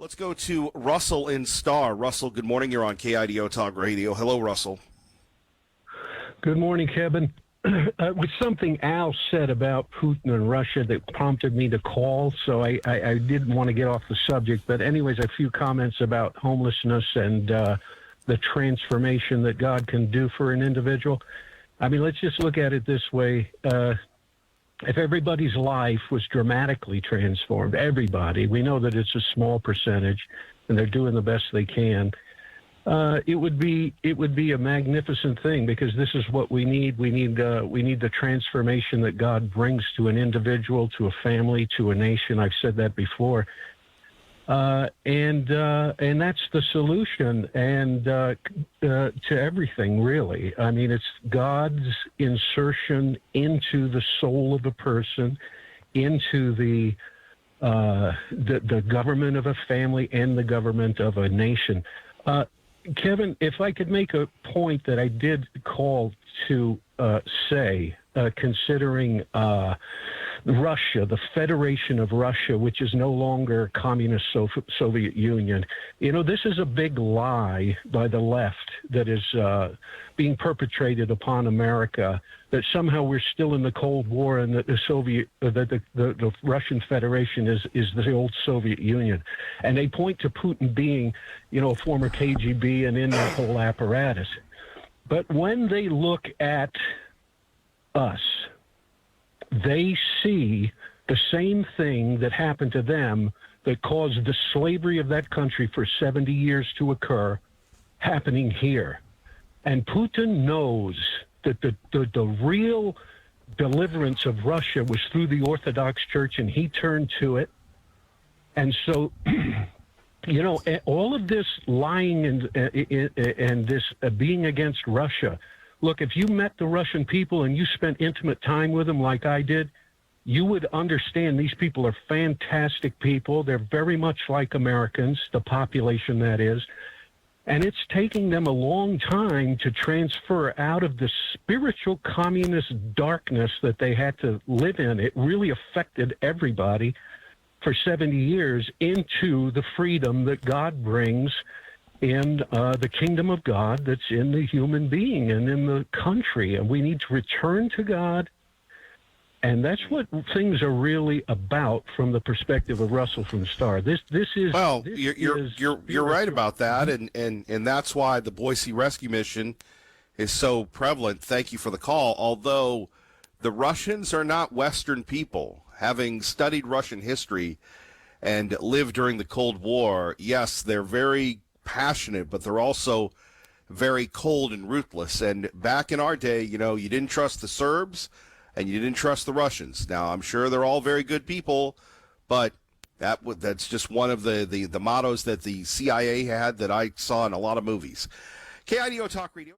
Let's go to Russell in Star. Russell, good morning. You're on KIDO Talk Radio. Hello, Russell. Good morning, Kevin. With something Al said about Putin and Russia that prompted me to call, so I didn't want to get off the subject. But anyways, a few comments about homelessness and the transformation that God can do for an individual. I mean, let's just look at it this way. If everybody's life was dramatically transformed, everybody, we know that it's a small percentage, and they're doing the best they can. It would be a magnificent thing, because this is what we need. We need the transformation that God brings to an individual, to a family, to a nation. I've said that before, and that's the solution, and to everything, really. I mean, it's God's insertion into the soul of a person, into the government of a family and the government of a nation. Kevin, if I could make a point that I did call to say, considering Russia, the Federation of Russia, which is no longer communist Soviet Union. You know, this is a big lie by the left that is being perpetrated upon America, that somehow we're still in the Cold War and that the Russian Federation is the old Soviet Union. And they point to Putin being, you know, a former KGB and in that whole apparatus. But when they look at us, they see the same thing that happened to them that caused the slavery of that country for 70 years to occur happening here. And Putin knows that the real deliverance of Russia was through the Orthodox Church, and he turned to it. And so, you know, all of this lying and this being against Russia. Look, if you met the Russian people and you spent intimate time with them like I did, you would understand these people are fantastic people. They're very much like Americans, the population that is. And it's taking them a long time to transfer out of the spiritual communist darkness that they had to live in. It really affected everybody for 70 years into the freedom that God brings in the kingdom of God that's in the human being and in the country. And we need to return to God. And that's what things are really about from the perspective of Russell from Star. This is well. This you're right about that, and that's why the Boise Rescue Mission is so prevalent. Thank you for the call. Although the Russians are not Western people, having studied Russian history and lived during the Cold War, yes, they're very passionate, but they're also very cold and ruthless. And back in our day, you know, you didn't trust the Serbs and you didn't trust the Russians. Now, I'm sure they're all very good people, but that's just one of the mottos that the CIA had that I saw in a lot of movies. KIDO Talk Radio.